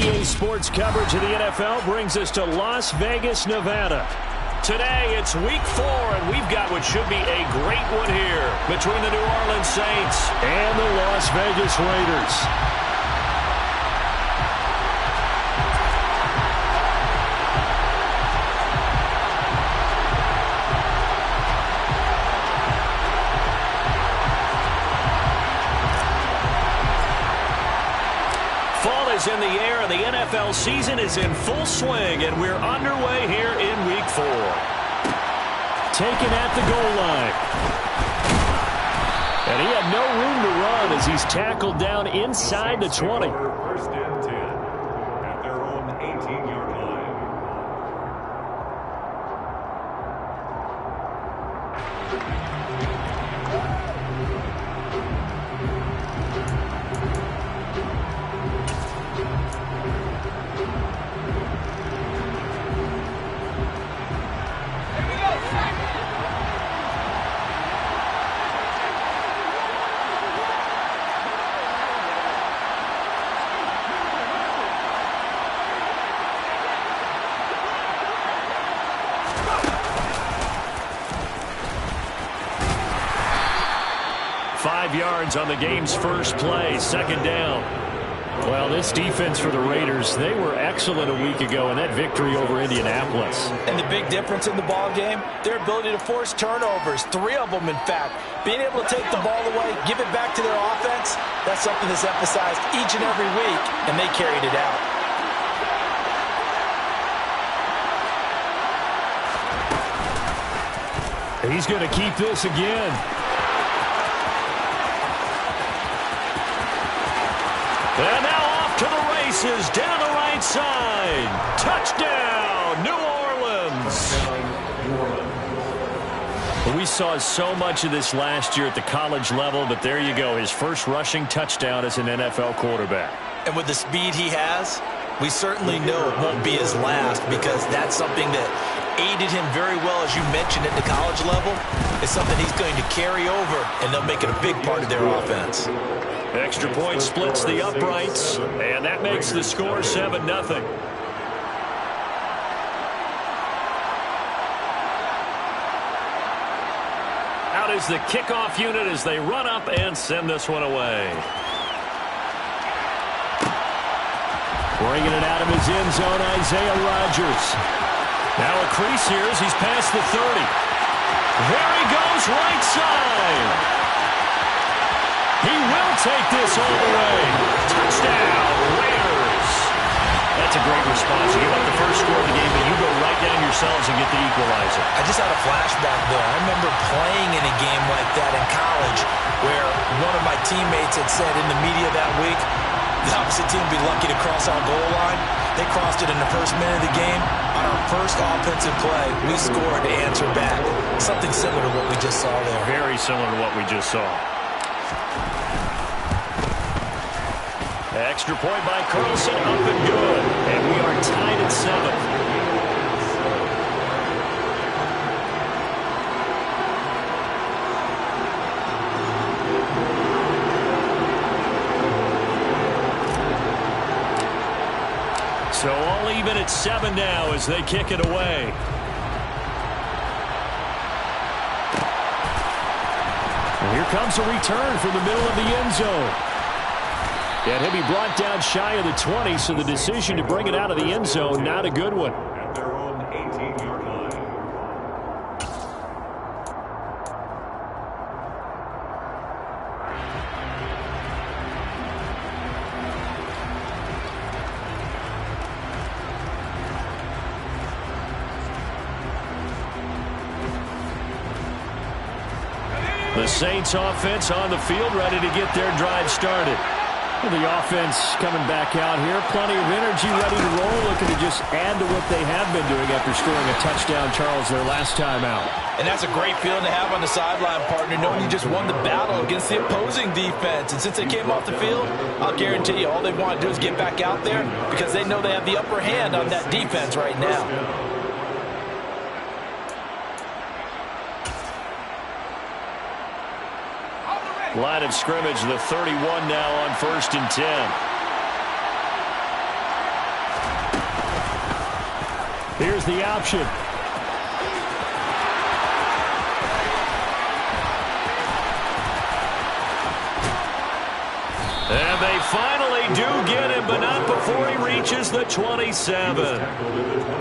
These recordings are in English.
NBA sports coverage of the NFL brings us to Las Vegas, Nevada. Today, it's week 4, and we've got what should be a great one here between the New Orleans Saints and the Las Vegas Raiders. In the air, and the NFL season is in full swing, and we're underway here in week 4. Taken at the goal line. And he had no room to run as he's tackled down inside the 20. First and 10 at their own 18-yard line. Yards on the game's first play, second down. Well, this defense for the Raiders, they were excellent a week ago in that victory over Indianapolis. And the big difference in the ball game, their ability to force turnovers, 3 of them in fact. Being able to take the ball away, give it back to their offense, that's something that's emphasized each and every week, and they carried it out. He's going to keep this again. And now off to the races, down the right side. Touchdown, New Orleans. We saw so much of this last year at the college level, but there you go, his first rushing touchdown as an NFL quarterback. And with the speed he has, we certainly know it won't be his last, because that's something that aided him very well, as you mentioned, at the college level. It's something he's going to carry over, and they'll make it a big part of their offense. Extra point splits the uprights, and that makes the score 7-0. Out is the kickoff unit as they run up and send this one away. Bringing it out of his end zone, Isaiah Rodgers. Now a crease here as he's past the 30. There he goes, right side. He will take this all the way. Touchdown, Raiders. That's a great response. You give up the first score of the game, but you go right down yourselves and get the equalizer. I just had a flashback there. I remember playing in a game like that in college where one of my teammates had said in the media that week, the opposite team would be lucky to cross our goal line. They crossed it in the first minute of the game. On our first offensive play, we scored to answer back. Something similar to what we just saw there. Very similar to what we just saw. Extra point by Carlson, up and good. And we are tied at 7. So all even at 7 now as they kick it away. And here comes a return from the middle of the end zone. And he'll be brought down shy of the 20, so the decision to bring it out of the end zone, not a good one. At their own 18-yard line. The Saints offense on the field, ready to get their drive started. Well, the offense coming back out here. Plenty of energy, ready to roll, looking to just add to what they have been doing after scoring a touchdown, Charles, their last time out. And that's a great feeling to have on the sideline, partner, knowing you just won the battle against the opposing defense. And since they came off the field, I'll guarantee you all they want to do is get back out there because they know they have the upper hand on that defense right now. Line of scrimmage, the 31 now on 1st and 10. Here's the option. And they finally do get him, but not before he reaches the 27.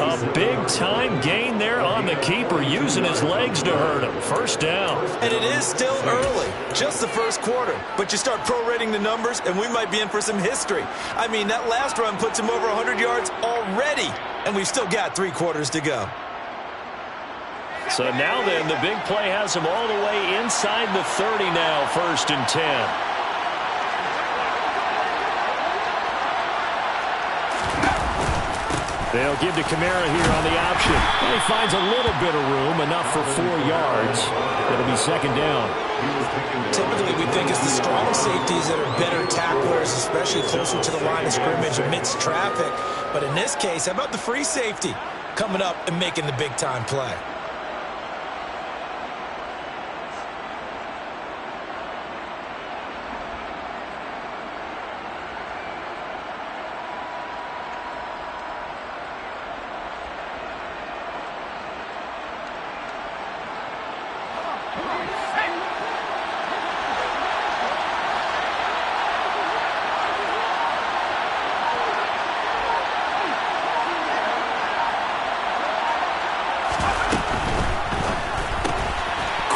A big-time gain there on the keeper, using his legs to hurt him. First down. And it is still early, just the first quarter. But you start prorating the numbers, and we might be in for some history. I mean, that last run puts him over 100 yards already, and we've still got 3 quarters to go. So now then, the big play has him all the way inside the 30 now, 1st and 10. They'll give to Kamara here on the option. And he finds a little bit of room, enough for 4 yards. It'll be 2nd down. Typically, we think it's the strong safeties that are better tacklers, especially closer to the line of scrimmage amidst traffic. But in this case, how about the free safety coming up and making the big-time play?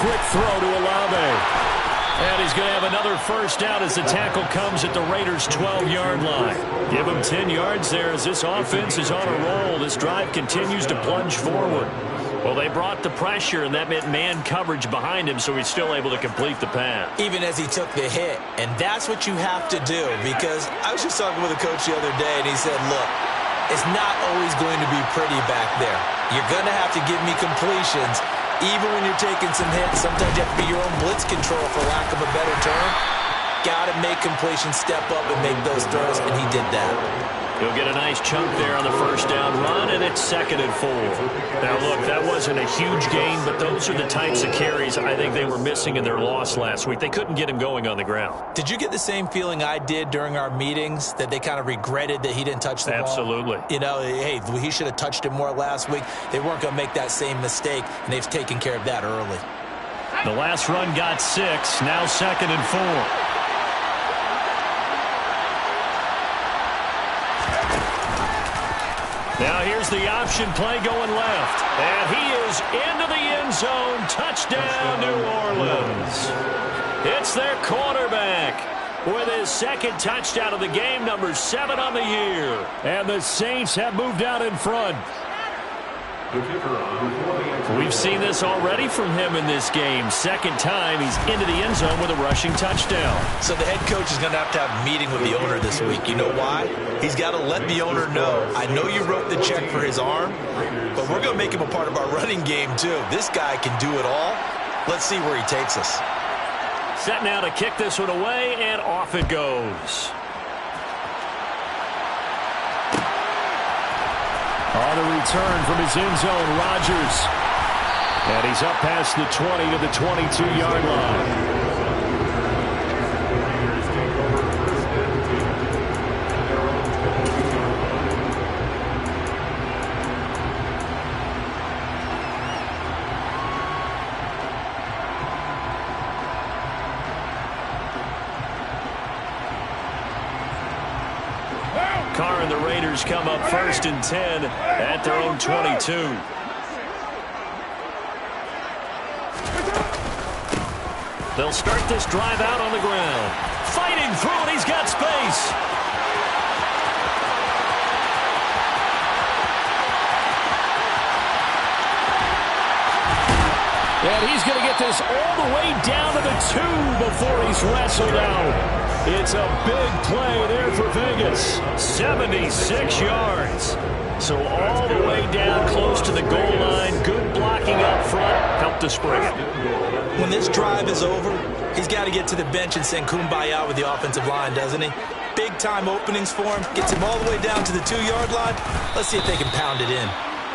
Quick throw to Olave. And he's going to have another first down as the tackle comes at the Raiders' 12-yard line. Give him 10 yards there as this offense is on a roll. This drive continues to plunge forward. Well, they brought the pressure, and that meant man coverage behind him, so he's still able to complete the pass. Even as he took the hit. And that's what you have to do, because I was just talking with a coach the other day, and he said, look, it's not always going to be pretty back there. You're going to have to give me completions. Even when you're taking some hits, sometimes you have to be your own blitz control, for lack of a better term. Got to make completions, step up, and make those throws, and he did that. He'll get a nice chunk there on the first down run, and it's 2nd and 4. Now, look, that wasn't a huge gain, but those are the types of carries I think they were missing in their loss last week. They couldn't get him going on the ground. Did you get the same feeling I did during our meetings, that they kind of regretted that he didn't touch the ball? Absolutely. You know, hey, he should have touched it more last week. They weren't going to make that same mistake, and they've taken care of that early. The last run got 6, now 2nd and 4. Now here's the option play going left. And he is into the end zone. Touchdown, New Orleans. It's their quarterback with his 2nd touchdown of the game, number 7 on the year. And the Saints have moved out in front. We've seen this already from him in this game. 2nd time he's into the end zone with a rushing touchdown. So the head coach is going to have a meeting with the owner this week. You know why? He's got to let the owner know, I know you wrote the check for his arm, but we're going to make him a part of our running game too. This guy can do it all. Let's see where he takes us. Set now to kick this one away, and off it goes. On the return from his end zone, Rodgers. And he's up past the 20 to the 22-yard line. Carr and the Raiders come up 1st and 10 at their own 22. They'll start this drive out on the ground. Fighting through it, he's got space. And he's going to get this all the way down to the 2 before he's wrestled out. It's a big play there for Vegas. 76 yards. So all the way down close to the goal line. Good blocking up front. Helped to spring it. When this drive is over, he's got to get to the bench and send Kumbaya with the offensive line, doesn't he? Big-time openings for him. Gets him all the way down to the 2-yard line. Let's see if they can pound it in.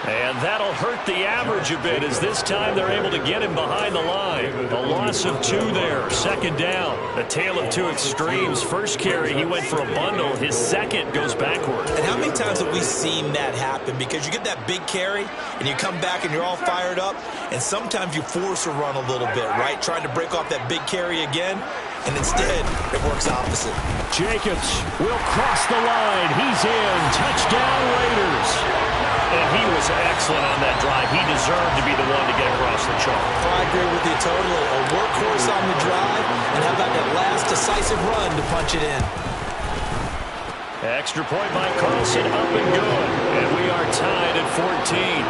And that'll hurt the average a bit as this time they're able to get him behind the line. A loss of 2 there, second down. A tale of two extremes. First carry, he went for a bundle. His second goes backward. And how many times have we seen that happen? Because you get that big carry, and you come back and you're all fired up, and sometimes you force a run a little bit, right? Trying to break off that big carry again, and instead it works opposite. Jacobs will cross the line. He's in. Touchdown, Raiders. And he was excellent on that drive. He deserved to be the one to get across the chalk. I agree with you totally. A workhorse on the drive, and how about that last decisive run to punch it in? Extra point by Carlson, up and good. And we are tied at 14.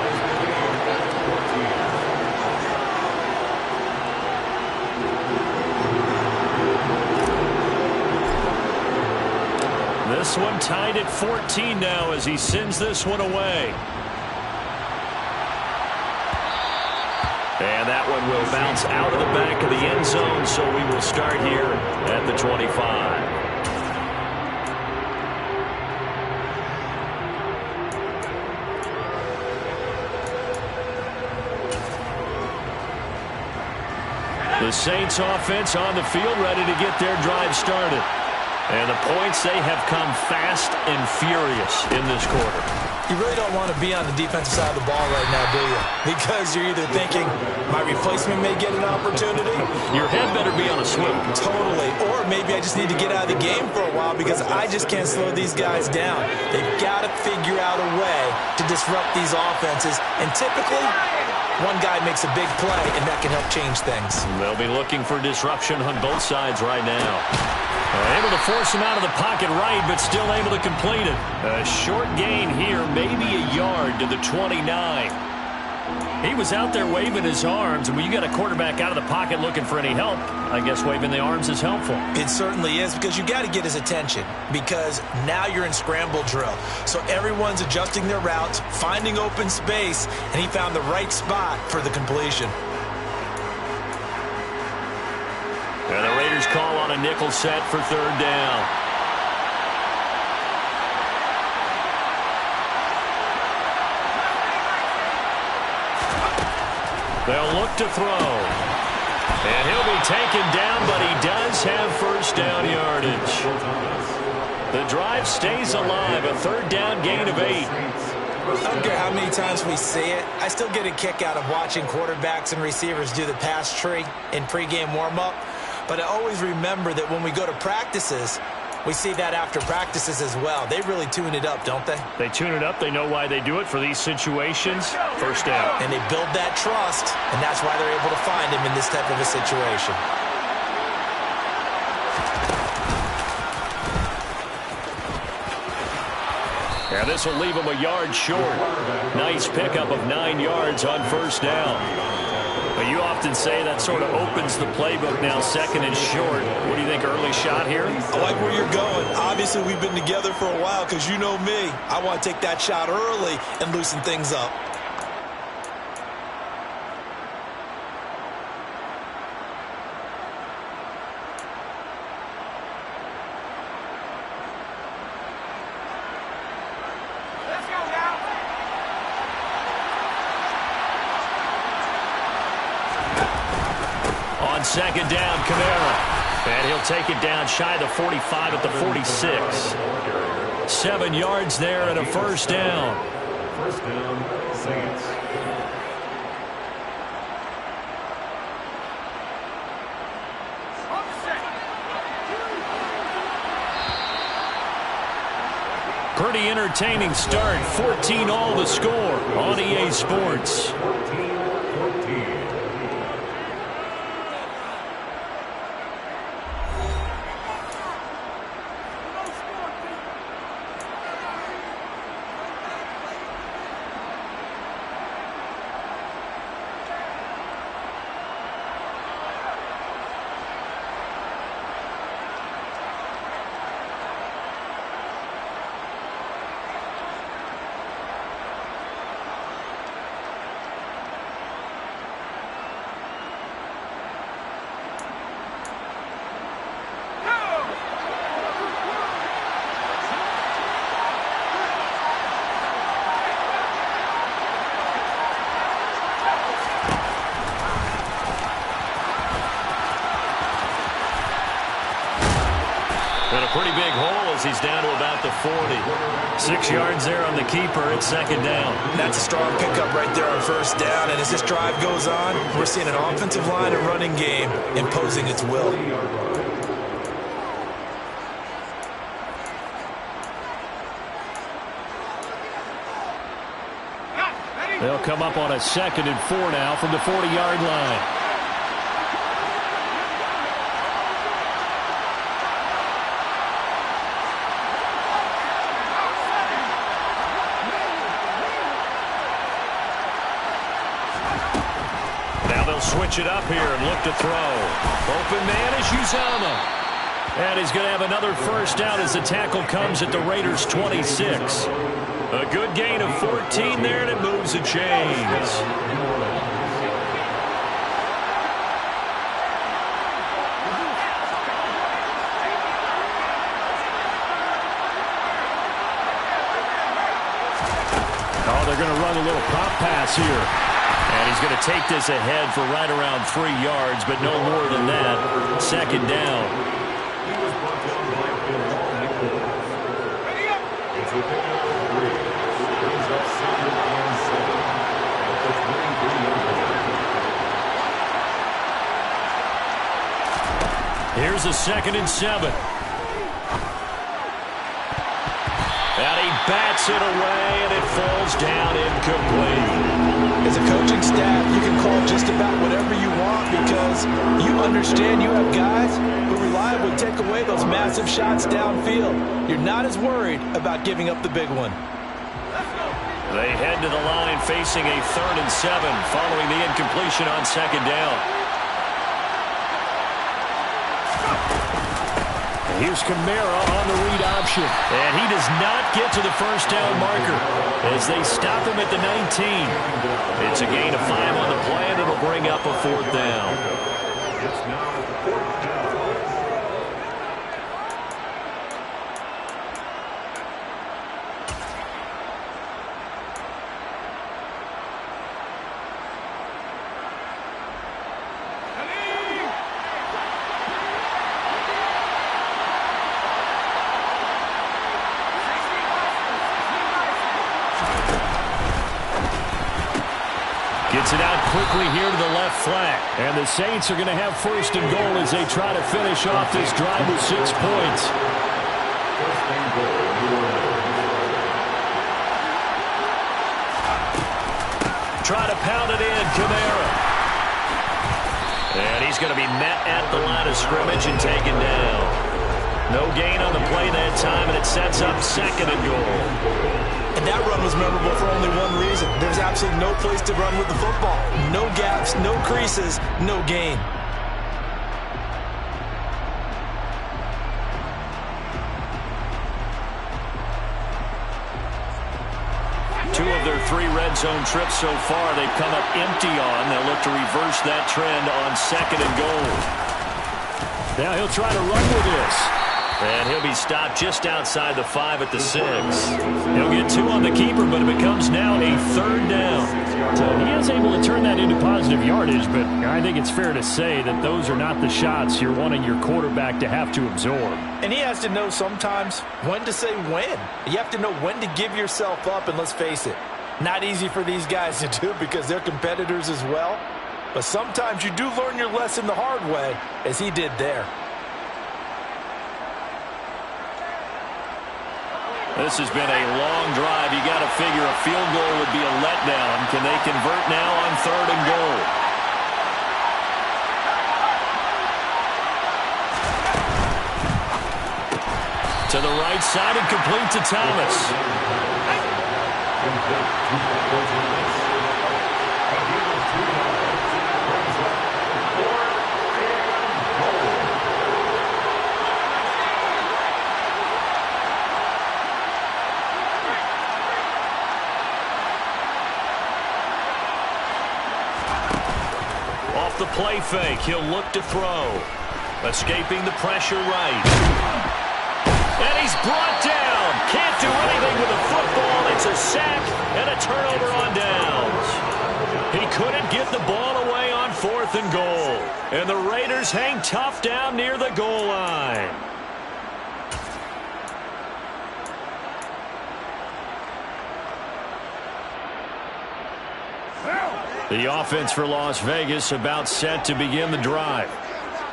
This one tied at 14 now as he sends this one away. And that one will bounce out of the back of the end zone, so we will start here at the 25. The Saints offense on the field ready to get their drive started. And the points, they have come fast and furious in this quarter. You really don't want to be on the defensive side of the ball right now, do you? Because you're either thinking, my replacement may get an opportunity. Your head better be on a swivel. Totally. Or maybe I just need to get out of the game for a while because I just can't slow these guys down. They've got to figure out a way to disrupt these offenses. And typically, one guy makes a big play, and that can help change things. They'll be looking for disruption on both sides right now. Able to force him out of the pocket right, but still able to complete it. A short gain here, maybe a yard to the 29. He was out there waving his arms, and when you got a quarterback out of the pocket looking for any help, I guess waving the arms is helpful. It certainly is, because you got to get his attention, because now you're in scramble drill. So everyone's adjusting their routes, finding open space, and he found the right spot for the completion. And the Raiders call on a nickel set for third down. They'll look to throw. And he'll be taken down, but he does have first down yardage. The drive stays alive, a third down gain of 8. I don't care how many times we see it. I still get a kick out of watching quarterbacks and receivers do the pass tree in pregame warm-up. But I always remember that when we go to practices, we see that after practices as well. They really tune it up, don't they? They tune it up. They know why they do it for these situations. First down. And they build that trust, and that's why they're able to find him in this type of a situation. Yeah, this will leave him a yard short. Nice pickup of 9 yards on first down. But you often say that sort of opens the playbook now, second and short. What do you think, early shot here? I like where you're going. Obviously, we've been together for a while because you know me. I want to take that shot early and loosen things up. On second down, Kamara. And he'll take it down shy of the 45 at the 46. 7 yards there and a first down. First down, Saints. Pretty entertaining start. 14-all the score on EA Sports. 14-14. And a pretty big hole as he's down to about the 40. 6 yards there on the keeper. It's second down. That's a strong pickup right there on first down. And as this drive goes on, we're seeing an offensive line and running game imposing its will. They'll come up on a 2nd and 4 now from the 40-yard line. Now they'll switch it up here and look to throw. Open man is Uzomah. And he's going to have another first down as the tackle comes at the Raiders' 26. A good gain of 14 there, and it moves the chains. Oh, they're going to run a little pop pass here. And he's going to take this ahead for right around 3 yards, but no more than that. Second down. Here's a 2nd and 7. And he bats it away, and it falls down incomplete. As a coaching staff, you can call just about whatever you want because you understand you have guys who reliably take away those massive shots downfield. You're not as worried about giving up the big one. They head to the line facing a 3rd and 7 following the incompletion on 2nd down. Here's Kamara on the read option. And he does not get to the first down marker as they stop him at the 19. It's a gain of 5 on the play, and it'll bring up a 4th down. It's now 4th down. Gets it out quickly here to the left flank. And the Saints are going to have 1st and goal as they try to finish off this drive with 6 points. Try to pound it in, Kamara. And he's going to be met at the line of scrimmage and taken down. No gain on the play that time, and it sets up 2nd and goal. And that run was memorable for only one reason. There's absolutely no place to run with the football. No gaps, no creases, no gain. Two of their 3 red zone trips so far, they've come up empty on. They'll look to reverse that trend on 2nd and goal. Now he'll try to run with this. And he'll be stopped just outside the 5 at the 6. He'll get 2 on the keeper, but it becomes now a 3rd down. So he is able to turn that into positive yardage, but I think it's fair to say that those are not the shots you're wanting your quarterback to have to absorb. And he has to know sometimes when to say when. You have to know when to give yourself up, and let's face it, not easy for these guys to do because they're competitors as well. But sometimes you do learn your lesson the hard way, as he did there. This has been a long drive. You got to figure a field goal would be a letdown. Can they convert now on 3rd and goal? To the right side and complete to Thomas. The play fake. He'll look to throw. Escaping the pressure right. And he's brought down. Can't do anything with the football. It's a sack and a turnover on downs. He couldn't get the ball away on 4th and goal. And the Raiders hang tough down near the goal line. The offense for Las Vegas about set to begin the drive.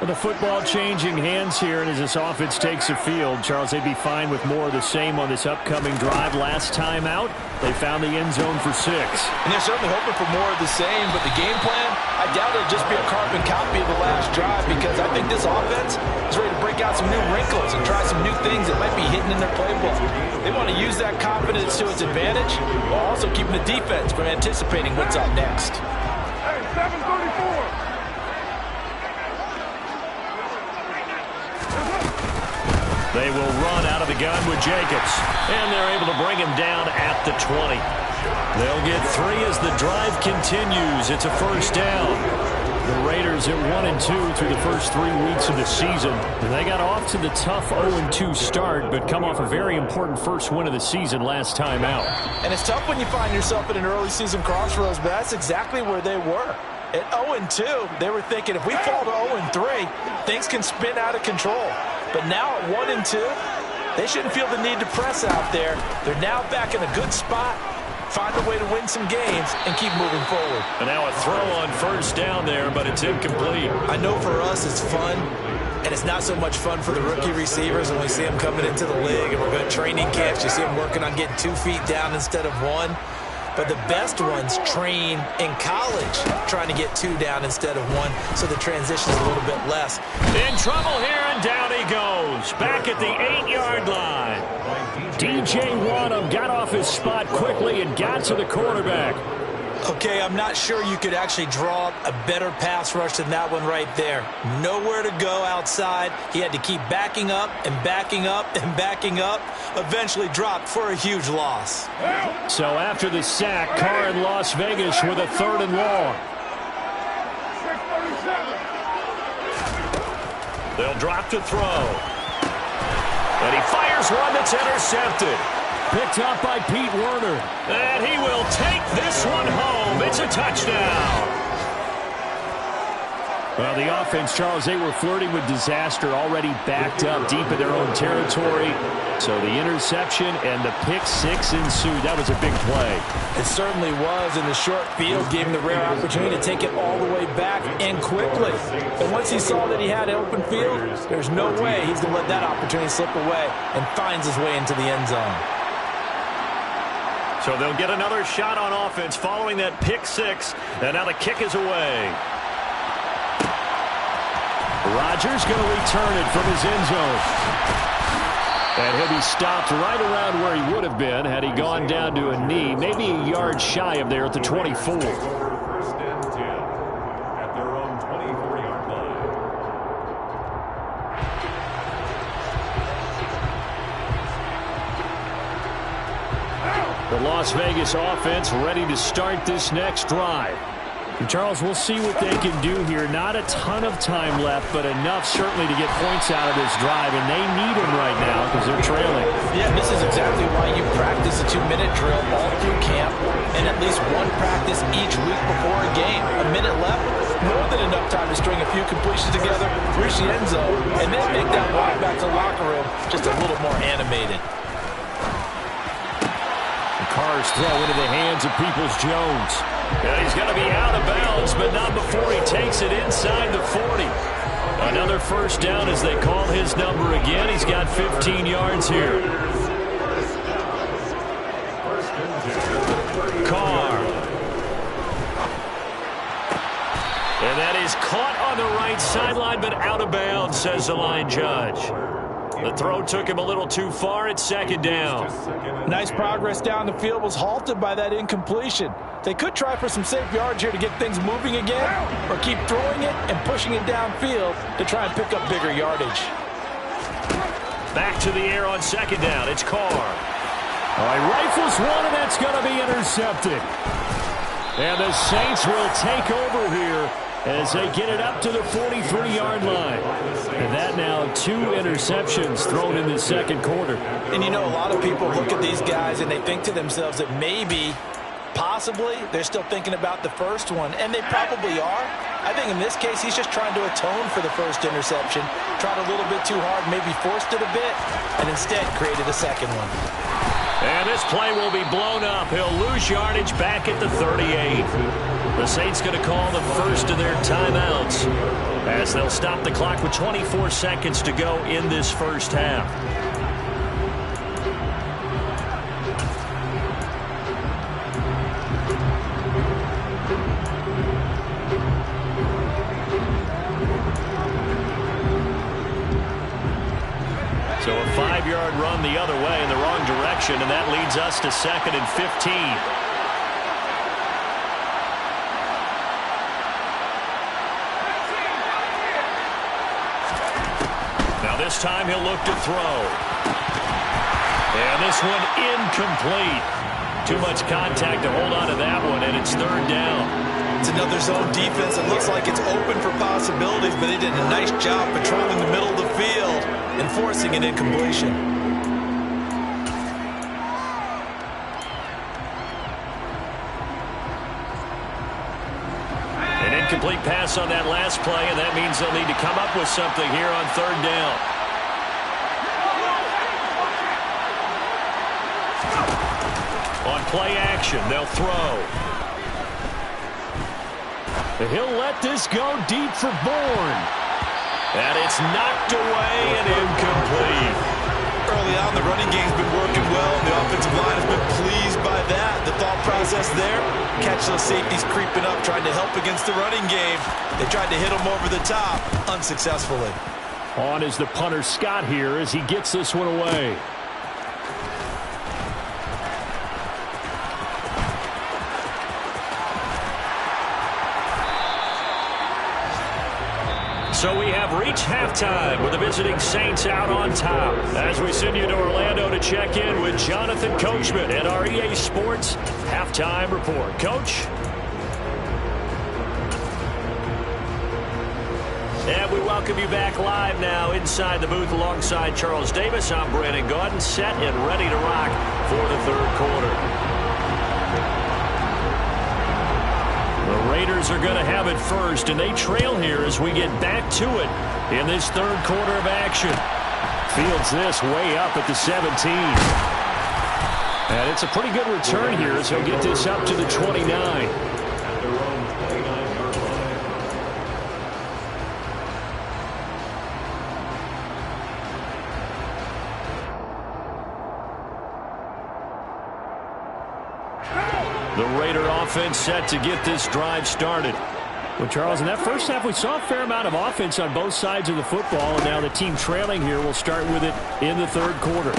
Well, the football changing hands here, and as this offense takes the field, Charles, they'd be fine with more of the same on this upcoming drive. Last time out, they found the end zone for 6. And they're certainly hoping for more of the same, but the game plan, I doubt it'll just be a carbon copy of the last drive, because I think this offense is ready to break out some new wrinkles and try some new things that might be hidden in their playbook. They want to use that confidence to its advantage while also keeping the defense from anticipating what's up next. Hey, 734. They will run out of the gun with Jacobs, and they're able to bring him down at the 20. They'll get 3 as the drive continues. It's a first down. The Raiders at 1-2 through the first 3 weeks of the season. They got off to the tough 0-2 start, but come off a very important first win of the season last time out. And it's tough when you find yourself in an early season crossroads, but that's exactly where they were. At 0-2, they were thinking if we fall to 0-3, things can spin out of control. But now at 1-2, they shouldn't feel the need to press out there. They're now back in a good spot, find a way to win some games, and keep moving forward. And now a throw on first down there, but it's incomplete. I know for us it's fun, and it's not so much fun for the rookie receivers when we see them coming into the league and we're going to training camps. You see them working on getting 2 feet down instead of 1. But the best ones train in college trying to get 2 down instead of 1, so the transition is a little bit less. In trouble here, and down he goes. Back at the 8-yard line. DJ Wonnum got off his spot quickly and got to the quarterback. Okay, I'm not sure you could actually draw a better pass rush than that one right there. Nowhere to go outside. He had to keep backing up and backing up and backing up. Eventually dropped for a huge loss. So after the sack, Carr in Las Vegas with a 3rd and long. They'll drop to throw. And he fires one that's intercepted. Picked up by Pete Werner. And he will take this one home. It's a touchdown. Well, the offense, Charles, they were flirting with disaster, already backed up deep in their own territory. So the interception and the pick 6 ensued. That was a big play. It certainly was, and the short field gave him the rare opportunity to take it all the way back and quickly. And once he saw that he had an open field, there's no way he's going to let that opportunity slip away, and finds his way into the end zone. So they'll get another shot on offense following that pick 6, and now the kick is away. Rodgers going to return it from his end zone. And he'll be stopped right around where he would have been had he gone down to a knee, maybe a yard shy of there at the 24. First and 10 at their own 24-yard line. The Las Vegas offense ready to start this next drive. And Charles, we'll see what they can do here. Not a ton of time left, but enough certainly to get points out of this drive, and they need them right now because they're trailing. Yeah, this is exactly why you practice a 2-minute drill all through camp, and at least one practice each week before a game. A minute left, more than enough time to string a few completions together, reach the end zone, and then make that walk back to the locker room just a little more animated. Carr's throw into the hands of Peoples-Jones. And he's going to be out of bounds, but not before he takes it inside the 40. Another first down as they call his number again. He's got 15 yards here. Carr. And that is caught on the right sideline, but out of bounds, says the line judge. The throw took him a little too far. It's 2nd down. Nice progress down the field, was halted by that incompletion. They could try for some safe yards here to get things moving again, or keep throwing it and pushing it downfield to try and pick up bigger yardage. Back to the air on 2nd down. It's Carr. All right, rifles one, and that's going to be intercepted. And the Saints will take over here as they get it up to the 43-yard line. And that now 2 interceptions thrown in the 2nd quarter. And you know, a lot of people look at these guys and they think to themselves that maybe, possibly, they're still thinking about the first one. And they probably are. I think in this case, he's just trying to atone for the first interception. Tried a little bit too hard, maybe forced it a bit, and instead created a second one. And this play will be blown up. He'll lose yardage back at the 38. The Saints going to call the first of their timeouts as they'll stop the clock with 24 seconds to go in this first half. So a 5-yard run the other way in the wrong direction, and that leads us to 2nd and 15. Now this time he'll look to throw. And this one incomplete. Too much contact to hold on to that one, and it's 3rd down. It's another zone defense. It looks like it's open for possibilities, but they did a nice job patrolling the middle of the field and forcing an incompletion. An incomplete pass on that last play, and that means they'll need to come up with something here on 3rd down. On play action, they'll throw. He'll let this go deep for Bourne. And it's knocked away and incomplete. Early on, the running game's been working well, and the offensive line has been pleased by that. The thought process there, catch those safeties creeping up, trying to help against the running game. They tried to hit them over the top, unsuccessfully. On is the punter, Scott, here as he gets this one away. So we have reached halftime with the visiting Saints out on top. As we send you to Orlando to check in with Jonathan Coachman at our EA Sports Halftime Report. Coach? And we welcome you back live now inside the booth alongside Charles Davis. I'm Brandon Gaudin, set and ready to rock for the 3rd quarter. The Raiders are going to have it first, and they trail here as we get back to it in this 3rd quarter of action. Fields this way up at the 17. And it's a pretty good return here as he'll get this up to the 29. At their own 29-yard line. The Raider offense set to get this drive started. Well, Charles, in that first half, we saw a fair amount of offense on both sides of the football, and now the team trailing here will start with it in the 3rd quarter.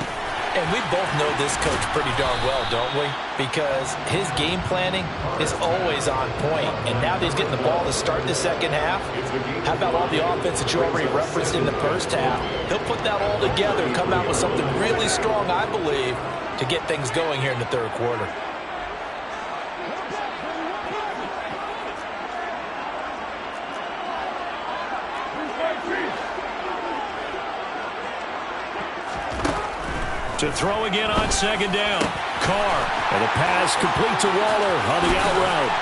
And we both know this coach pretty darn well, don't we? Because his game planning is always on point. And now that he's getting the ball to start the 2nd half, how about all the offense that you already referenced in the first half? He'll put that all together and come out with something really strong, I believe, to get things going here in the 3rd quarter. To throw again on 2nd down. Carr. And the pass complete to Waller on the out route.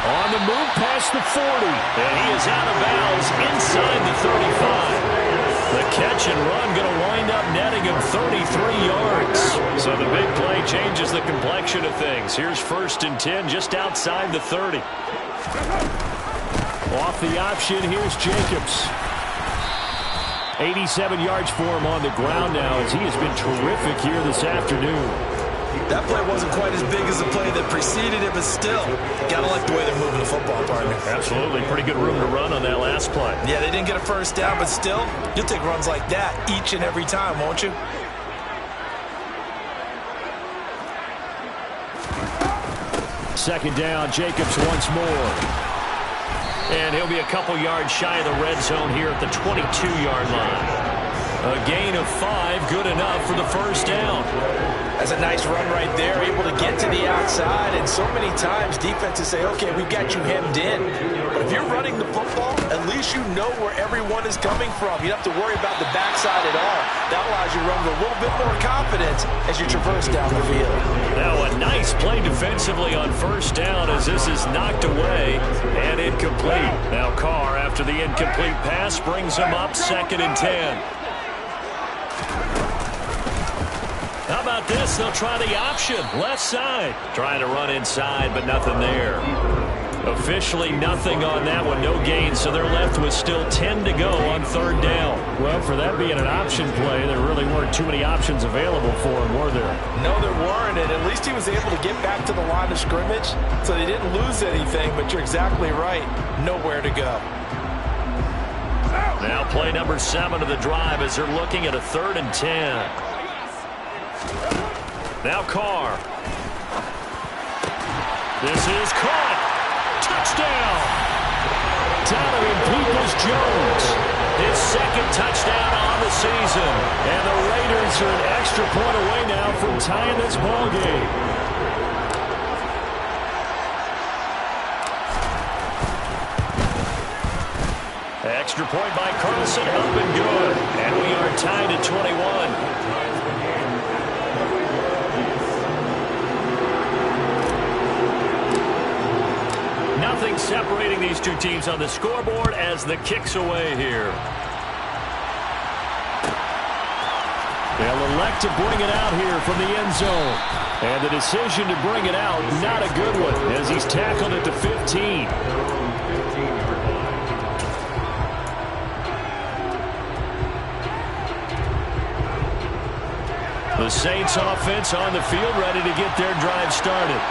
On the move past the 40. And he is out of bounds inside the 35. The catch and run going to wind up netting him 33 yards. So the big play changes the complexion of things. Here's 1st and 10 just outside the 30. Off the option, here's Jacobs. 87 yards for him on the ground now as he has been terrific here this afternoon. That play wasn't quite as big as the play that preceded it, but still, got to like the way they're moving the football, partner. Absolutely. Pretty good room to run on that last play. Yeah, they didn't get a 1st down, but still, you'll take runs like that each and every time, won't you? Second down, Jacobs once more. And he'll be a couple yards shy of the red zone here at the 22-yard line. A gain of 5, good enough for the 1st down. That's a nice run right there, able to get to the outside. And so many times defenses say, okay, we've got you hemmed in. But if you're running the football, at least you know where everyone is coming from. You don't have to worry about the backside at all. That allows you to run with a little bit more confidence as you traverse down the field. Now a nice play defensively on 1st down as this is knocked away and incomplete. Now Carr, after the incomplete pass, brings him up 2nd and 10. How about this? They'll try the option. Left side. Trying to run inside, but nothing there. Officially nothing on that one, no gain, so they're left with still 10 to go on third down. Well, for that being an option play, there really weren't too many options available for him, were there? No, there weren't, and at least he was able to get back to the line of scrimmage, so they didn't lose anything, but you're exactly right, nowhere to go. Now play number 7 of the drive as they're looking at a 3rd and 10. Now Carr. This is caught. Touchdown! Donovan Peoples-Jones. His 2nd touchdown on the season. And the Raiders are an extra point away now from tying this ball game. Extra point by Carlson, up and good. And we are tied at 21. Nothing separating these two teams on the scoreboard as the kick's away here. They'll elect to bring it out here from the end zone. And the decision to bring it out, not a good one, as he's tackled at the 15. The Saints offense on the field, ready to get their drive started.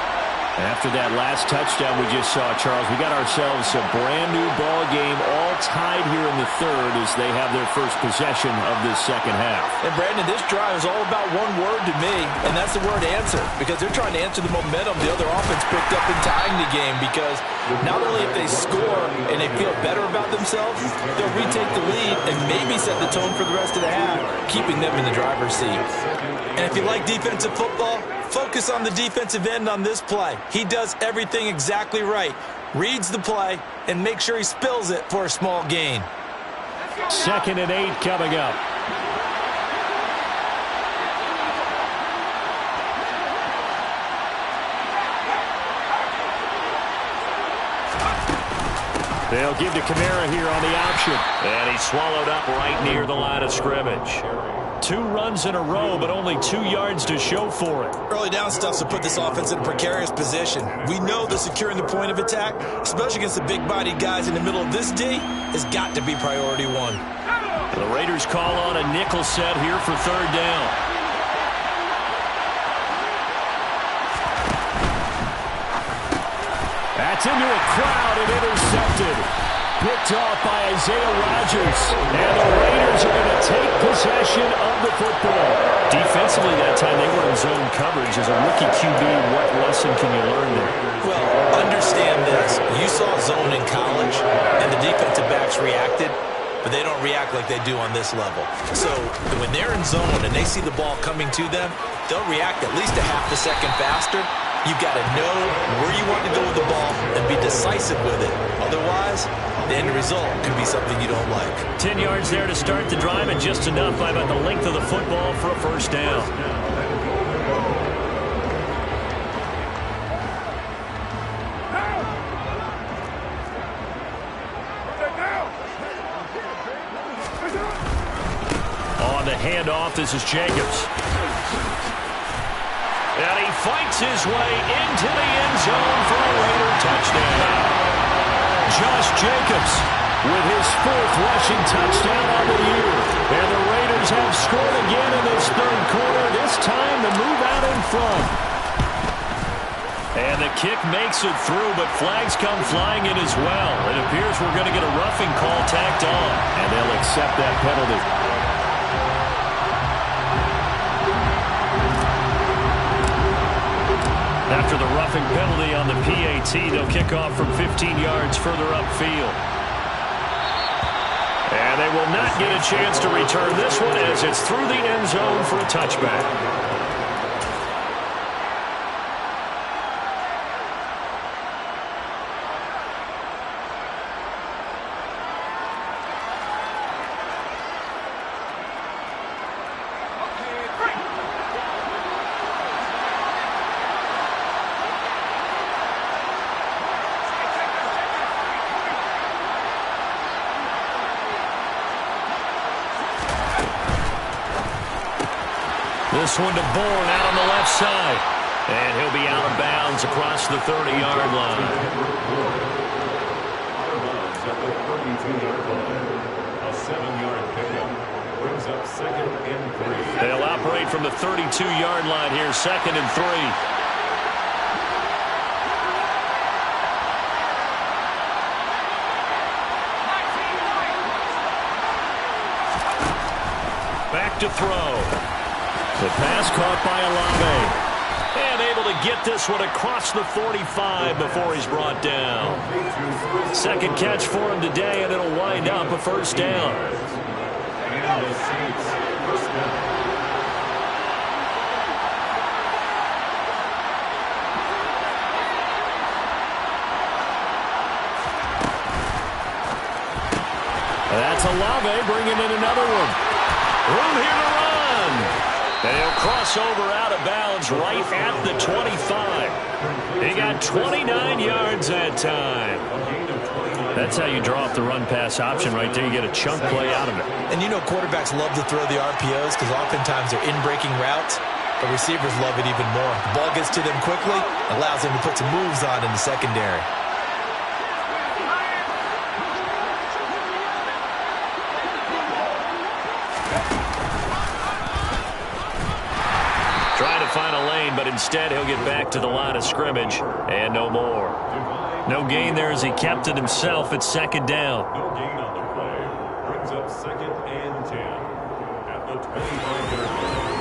After that last touchdown we just saw, Charles, we got ourselves a brand-new ball game, all tied here in the 3rd as they have their first possession of this 2nd half. And, Brandon, this drive is all about one word to me, and that's the word answer, because they're trying to answer the momentum the other offense picked up in tying the game, because not only if they score and they feel better about themselves, they'll retake the lead and maybe set the tone for the rest of the half, keeping them in the driver's seat. And if you like defensive football, focus on the defensive end on this play. He does everything exactly right. Reads the play and makes sure he spills it for a small gain. 2nd and 8 coming up. They'll give to Kamara here on the option. And he's swallowed up right near the line of scrimmage. 2 runs in a row, but only 2 yards to show for it. Early down stuff to put this offense in a precarious position. We know that securing the point of attack, especially against the big-bodied guys in the middle of this D, has got to be priority 1. The Raiders call on a nickel set here for 3rd down. That's into a crowd and intercepted. Picked off by Isaiah Rodgers. And the Raiders are going to take possession of the football. Defensively that time they were in zone coverage. As a rookie QB, what lesson can you learn there? Well, understand this. You saw zone in college, and the defensive backs reacted, but they don't react like they do on this level. So when they're in zone and they see the ball coming to them, they'll react at least a half a second faster. You've got to know where you want to go with the ball and be decisive with it. Otherwise, the end result could be something you don't like. 10 yards there to start the drive, and just enough by about the length of the football for a 1st down. On the handoff, this is Jacobs. And he fights his way into the end zone for a Raider touchdown. Josh Jacobs with his 4th rushing touchdown on the year. And the Raiders have scored again in this 3rd quarter, this time to move out in front. And the kick makes it through, but flags come flying in as well. It appears we're going to get a roughing call tacked on. And they'll accept that penalty. After the roughing penalty on the PAT, they'll kick off from 15 yards further upfield. And they will not get a chance to return this one as it's through the end zone for a touchback. This one to Bourne out on the left side. And he'll be out of bounds across the 30-yard line. At the 32-yard line. A 7-yard pickup brings up 2nd and 3. They'll operate from the 32-yard line here, 2nd and 3. Back to throw. The pass caught by Olave. And able to get this one across the 45 before he's brought down. Second catch for him today, and it'll wind up a first down. And the Saints first down. That's Olave bringing in another one. Room here to run. And he'll cross over out of bounds right at the 25. He got 29 yards that time. That's how you draw up the run-pass option right there. You get a chunk play out of it. And you know quarterbacks love to throw the RPOs because oftentimes they're in-breaking routes. But receivers love it even more. The ball gets to them quickly, allows them to put some moves on in the secondary. Trying to find a lane, but instead he'll get back to the line of scrimmage and no more. No gain there as he kept it himself at 2nd down. No gain on the play. Brings up 2nd and 10 at the 25-yard line.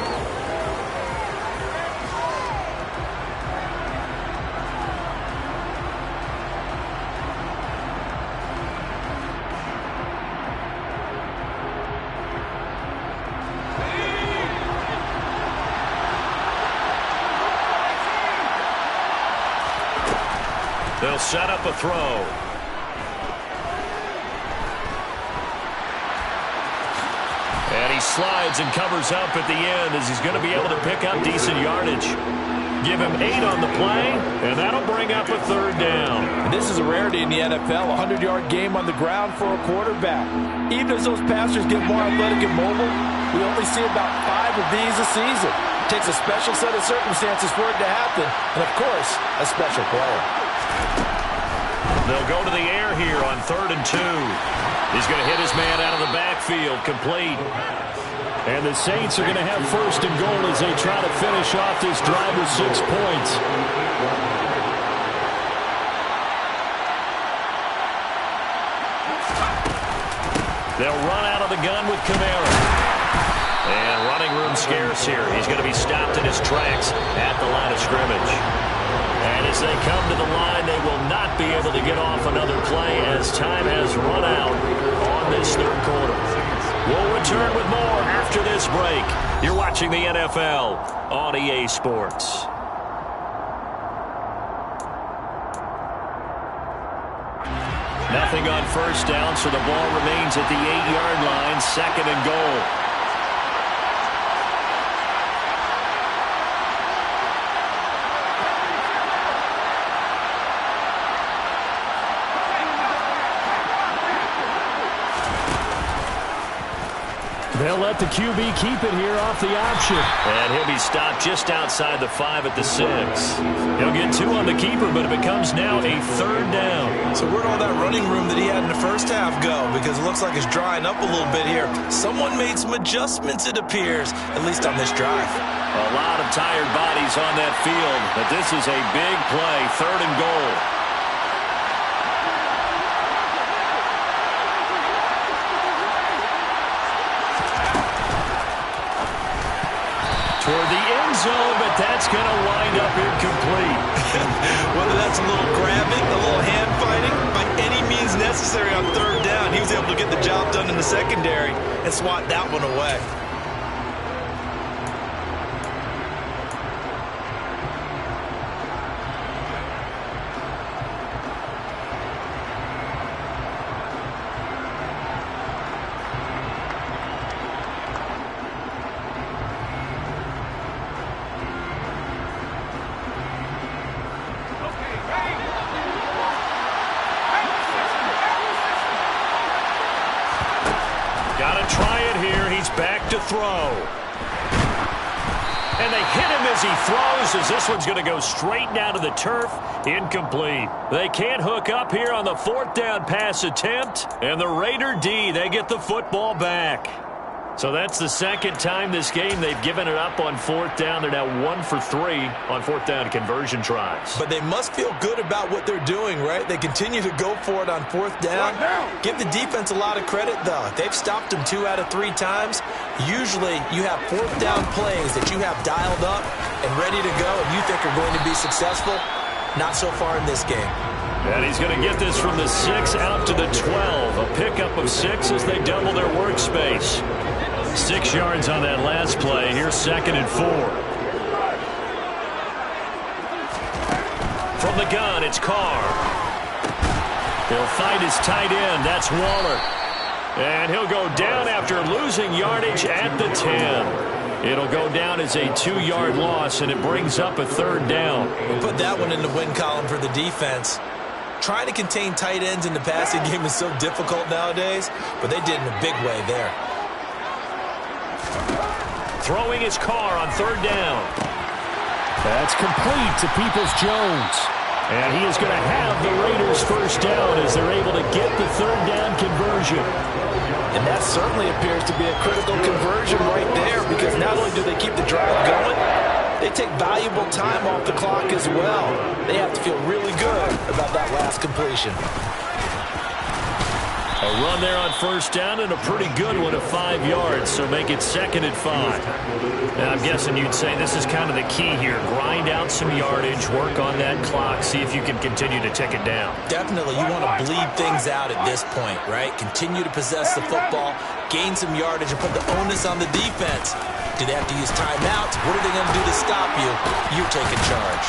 They'll set up a throw. And he slides and covers up at the end as he's going to be able to pick up decent yardage. Give him 8 on the play, and that'll bring up a 3rd down. And this is a rarity in the NFL, a 100-yard game on the ground for a quarterback. Even as those passers get more athletic and mobile, we only see about 5 of these a season. It takes a special set of circumstances for it to happen, and of course, a special player. They'll go to the air here on 3rd and 2. He's going to hit his man out of the backfield, complete. And the Saints are going to have 1st and goal as they try to finish off this drive with 6 points. They'll run out of the gun with Kamara. And running room scarce here. He's going to be stopped in his tracks at the line of scrimmage. And as they come to the line, they will not be able to get off another play as time has run out on this 3rd quarter. We'll return with more after this break. You're watching the NFL on EA Sports. Nothing on 1st down, so the ball remains at the 8-yard line, 2nd and goal. They'll let the QB keep it here off the option. And he'll be stopped just outside the 5 at the 6. He'll get 2 on the keeper, but it becomes now a 3rd down. So where'd all that running room that he had in the first half go? Because it looks like it's drying up a little bit here. Someone made some adjustments, it appears, at least on this drive. A lot of tired bodies on that field, but this is a big play, 3rd and goal. Toward the end zone, but that's going to wind up incomplete. Whether that's a little grabbing, a little hand fighting, by any means necessary on 3rd down, he was able to get the job done in the secondary and swat that one away. Got to try it here. He's back to throw. And they hit him as he throws, as this one's going to go straight down to the turf. Incomplete. They can't hook up here on the 4th down pass attempt. And the Raider D, they get the football back. So that's the second time this game they've given it up on 4th down. They're now 1 for 3 on 4th down conversion tries. But they must feel good about what they're doing, right? They continue to go for it on 4th down. Give the defense a lot of credit, though. They've stopped them 2 out of 3 times. Usually you have 4th down plays that you have dialed up and ready to go and you think are going to be successful. Not so far in this game. And he's going to get this from the 6 out to the 12. A pickup of 6 as they double their workspace. 6 yards on that last play. Here's 2nd and 4. From the gun, it's Carr. He'll find his tight end. That's Waller. And he'll go down after losing yardage at the 10. It'll go down as a 2-yard loss, and it brings up a 3rd down. We'll put that one in the win column for the defense. Trying to contain tight ends in the passing game is so difficult nowadays, but they did in a big way there. Throwing his Carr on 3rd down. That's complete to Peoples-Jones. And he is going to have the Raiders' 1st down as they're able to get the 3rd down conversion. And that certainly appears to be a critical conversion right there, because not only do they keep the drive going, they take valuable time off the clock as well. They have to feel really good about that last completion. A run there on 1st down and a pretty good one of 5 yards, so make it 2nd and 5. And I'm guessing you'd say this is kind of the key here. Grind out some yardage, work on that clock, see if you can continue to tick it down. Definitely, you want to bleed things out at this point, right? Continue to possess the football, gain some yardage, and put the onus on the defense. Do they have to use timeouts? What are they going to do to stop you? You're taking charge.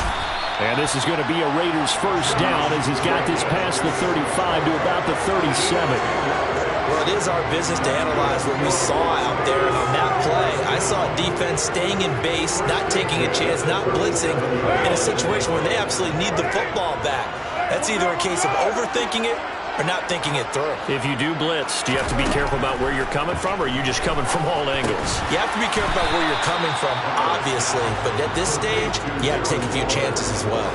And this is going to be a Raiders' 1st down as he's got this past the 35 to about the 37. Well, it is our business to analyze what we saw out there. And on that play, I saw a defense staying in base, not taking a chance, not blitzing, in a situation where they absolutely need the football back. That's either a case of overthinking it or not thinking it through. If you do blitz, do you have to be careful about where you're coming from, or are you just coming from all angles? You have to be careful about where you're coming from, obviously, but at this stage, you have to take a few chances as well.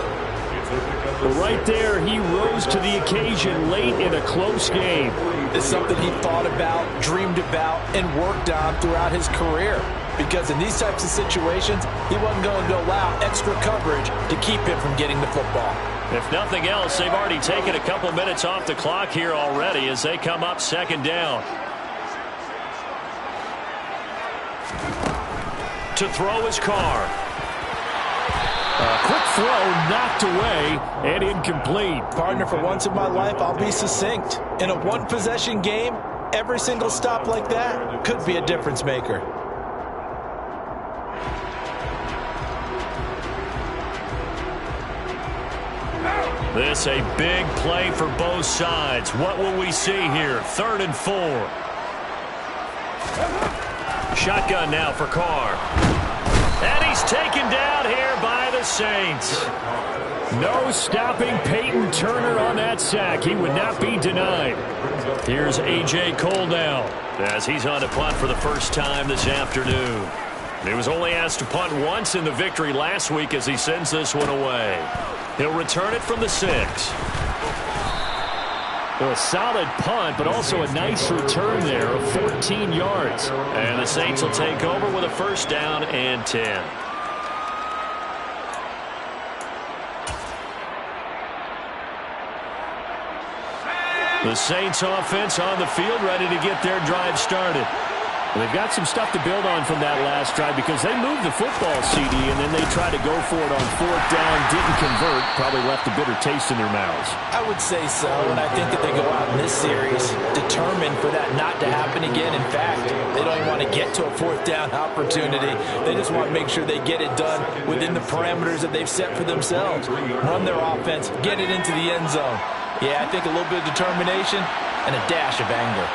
But right there, he rose to the occasion late in a close game. It's something he thought about, dreamed about, and worked on throughout his career. Because in these types of situations, he wasn't going to allow extra coverage to keep him from getting the football. If nothing else, they've already taken a couple minutes off the clock here already as they come up 2nd down. To throw his Carr. A quick throw knocked away and incomplete. Partner, for once in my life, I'll be succinct. In a one-possession game, every single stop like that could be a difference maker. This a big play for both sides. What will we see here? 3rd and 4. Shotgun now for Carr. And he's taken down here by the Saints. No stopping Peyton Turner on that sack. He would not be denied. Here's A.J. Cole now as he's on a punt for the 1st time this afternoon. He was only asked to punt once in the victory last week as he sends this one away. He'll return it from the 6. A solid punt, but also a nice return there of 14 yards. And the Saints will take over with a 1st down and 10. The Saints offense on the field, ready to get their drive started. They've got some stuff to build on from that last drive because they moved the football, CD, and then they tried to go for it on 4th down, didn't convert, probably left a bitter taste in their mouths. I would say so, and I think that they go out in this series determined for that not to happen again. In fact, they don't even want to get to a 4th down opportunity. They just want to make sure they get it done within the parameters that they've set for themselves. Run their offense, get it into the end zone. Yeah, I think a little bit of determination and a dash of anger.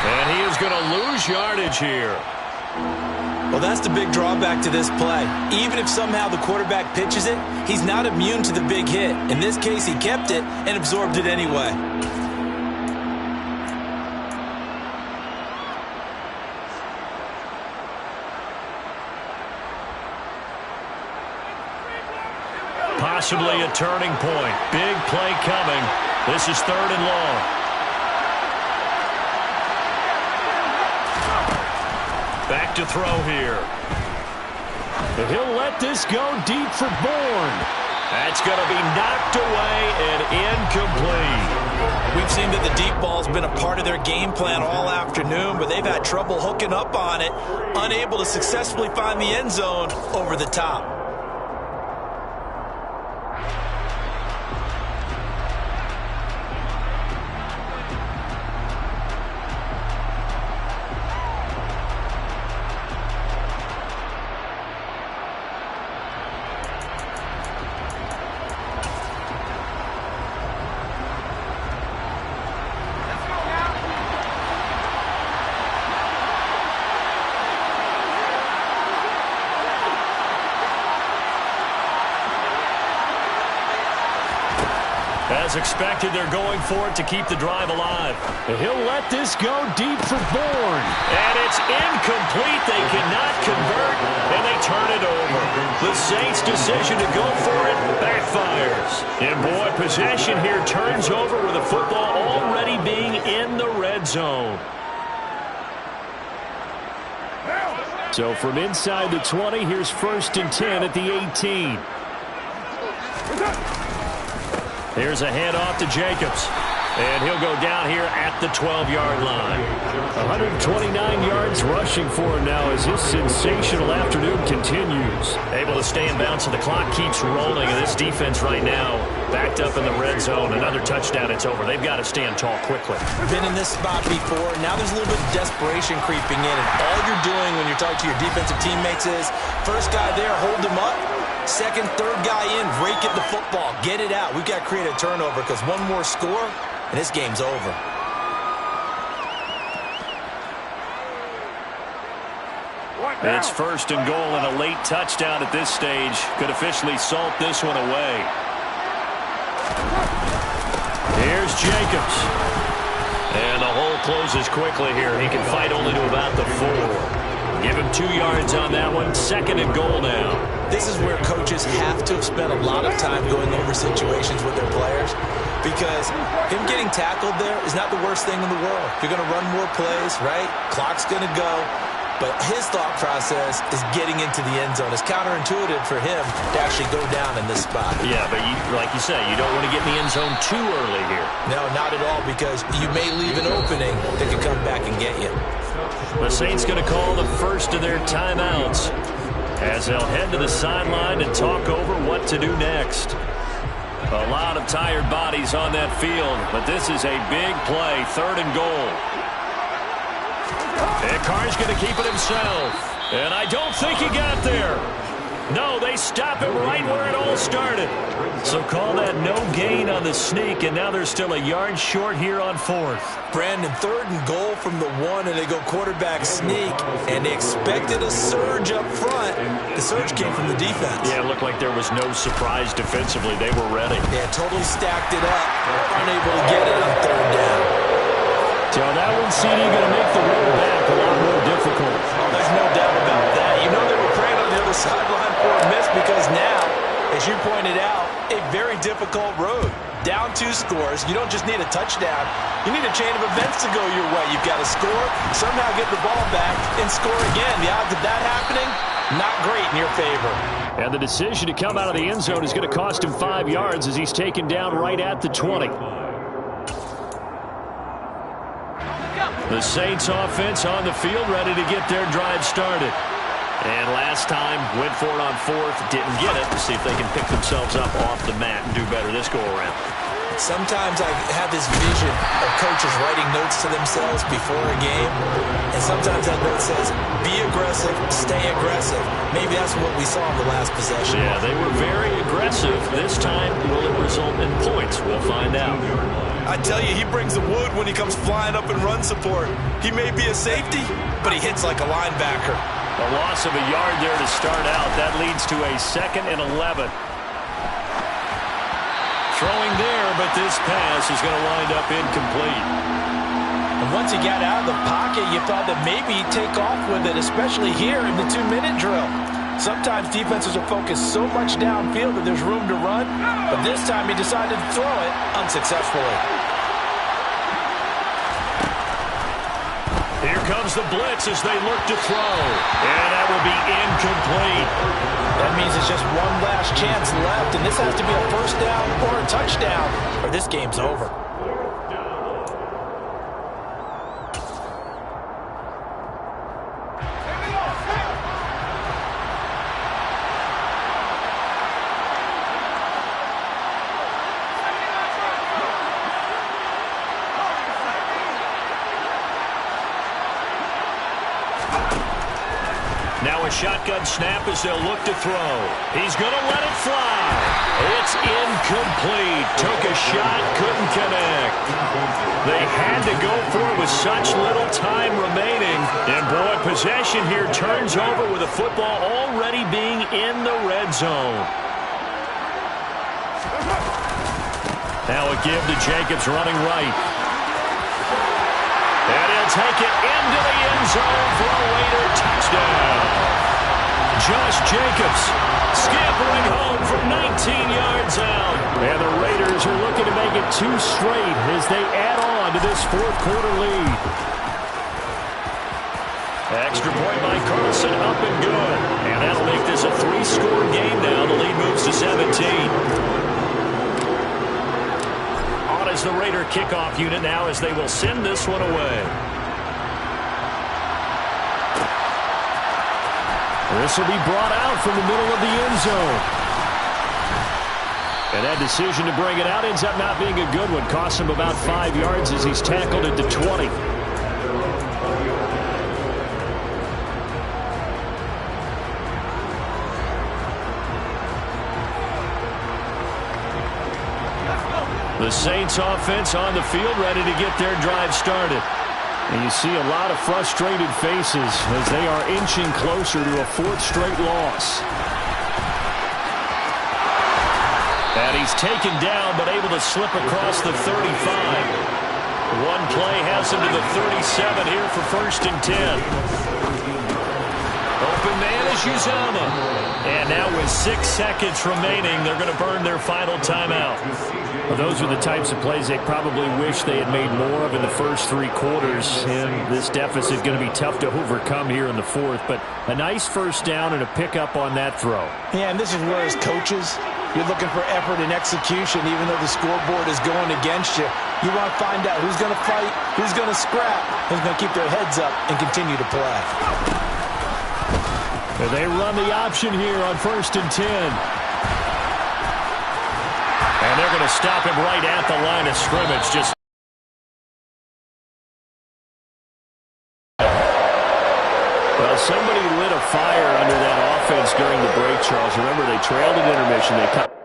And he is going to lose yardage here. Well, that's the big drawback to this play. Even if somehow the quarterback pitches it, he's not immune to the big hit. In this case, he kept it and absorbed it anyway. possibly a turning point. Big play coming. This is 3rd and long. Back to throw here. And he'll let this go deep for Bourne. That's going to be knocked away and incomplete. We've seen that the deep ball's been a part of their game plan all afternoon, but they've had trouble hooking up on it, unable to successfully find the end zone over the top. As expected, they're going for it to keep the drive alive. And he'll let this go deep for Bourne. And it's incomplete. They cannot convert, and they turn it over. The Saints' decision to go for it backfires. And boy, possession here turns over with the football already being in the red zone. So from inside the 20, here's 1st and 10 at the 18. Here's a handoff to Jacobs. And he'll go down here at the 12-yard line. 129 yards rushing for him now as his sensational afternoon continues. Able to stay in bounds, so the clock keeps rolling. And this defense right now backed up in the red zone. Another touchdown, it's over. They've got to stand tall quickly. Been in this spot before. Now there's a little bit of desperation creeping in. And all you're doing when you're talking to your defensive teammates is, first guy there, hold him up. Second, third guy in, rake at the football. Get it out. We've got to create a turnover because one more score, and this game's over. It's 1st and goal, and a late touchdown at this stage could officially salt this one away. Here's Jacobs. And the hole closes quickly here. He can fight only to about the 4. Give him 2 yards on that one. 2nd and goal now. This is where coaches have to have spent a lot of time going over situations with their players, because him getting tackled there is not the worst thing in the world. You're going to run more plays, right? Clock's going to go. But his thought process is getting into the end zone. It's counterintuitive for him to actually go down in this spot. Yeah, but like you say, you don't want to get in the end zone too early here. No, not at all, because you may leave an opening that could come back and get you. The Saints going to call the first of their timeouts as they'll head to the sideline and talk over what to do next. A lot of tired bodies on that field, but this is a big play, 3rd and goal. And Carr's going to keep it himself. And I don't think he got there. No, they stop him right where it all started. So call that no gain on the sneak, and now they're still a yard short here on 4th. Brandon, 3rd and goal from the 1, and they go quarterback sneak, and they expected a surge up front. The surge came from the defense. Yeah, it looked like there was no surprise defensively. They were ready. Yeah, totally stacked it up, unable to get it on 3rd down. So that one's going to make the road back a lot more difficult. Oh, there's no doubt about that. You know they were praying on the other sideline for a miss, because now, as you pointed out, a very difficult road. Down 2 scores. You don't just need a touchdown. You need a chain of events to go your way. You've got to score, somehow get the ball back, and score again. The odds of that happening, not great in your favor. And the decision to come out of the end zone is going to cost him 5 yards as he's taken down right at the 20. The Saints offense on the field, ready to get their drive started. And last time, went for it on 4th, didn't get it. See if they can pick themselves up off the mat and do better this go-around. Sometimes I have this vision of coaches writing notes to themselves before a game, and sometimes that note says, be aggressive, stay aggressive. Maybe that's what we saw in the last possession. Yeah, they were very aggressive. This time, will it result in points? We'll find out. I tell you, he brings the wood when he comes flying up in run support. He may be a safety, but he hits like a linebacker. A loss of a yard there to start out. That leads to a 2nd and 11. Throwing there, but this pass is going to wind up incomplete. And once he got out of the pocket, you thought that maybe he'd take off with it, especially here in the 2-minute drill. Sometimes defenses are focused so much downfield that there's room to run, but this time he decided to throw it unsuccessfully. Here comes the blitz as they look to throw. And that will be incomplete. That means it's just one last chance left, and this has to be a first down or a touchdown, or this game's over. Now a shotgun snap as they'll look to throw. He's going to let it fly. It's incomplete. Took a shot, couldn't connect. They had to go for it with such little time remaining. And boy, possession here turns over with a football already being in the red zone. Now a give to Jacobs running right. And he'll take it into the end zone for a Raider touchdown. Josh Jacobs scampering home from 19 yards out. And the Raiders are looking to make it 2 straight as they add on to this fourth quarter lead. Extra point by Carlson, up and good. And that'll make this a 3-score game now. The lead moves to 17. On as the Raider kickoff unit now as they will send this one away. This will be brought out from the middle of the end zone. And that decision to bring it out ends up not being a good one. Costs him about 5 yards as he's tackled at the 20. The Saints offense on the field ready to get their drive started. And you see a lot of frustrated faces as they are inching closer to a 4th straight loss. And he's taken down but able to slip across the 35. One play has him to the 37 here for 1st and 10. Open man is Uzomah. And now with 6 seconds remaining, they're going to burn their final timeout. Well, those are the types of plays they probably wish they had made more of in the first 3 quarters. And this deficit is going to be tough to overcome here in the 4th. But a nice first down and a pickup on that throw. Yeah, and this is where as coaches, you're looking for effort and execution even though the scoreboard is going against you. You want to find out who's going to fight, who's going to scrap, who's going to keep their heads up and continue to play. They run the option here on 1st and 10. And they're going to stop him right at the line of scrimmage. Just well, somebody lit a fire under that offense during the break, Charles. Remember, they trailed at intermission. They cut.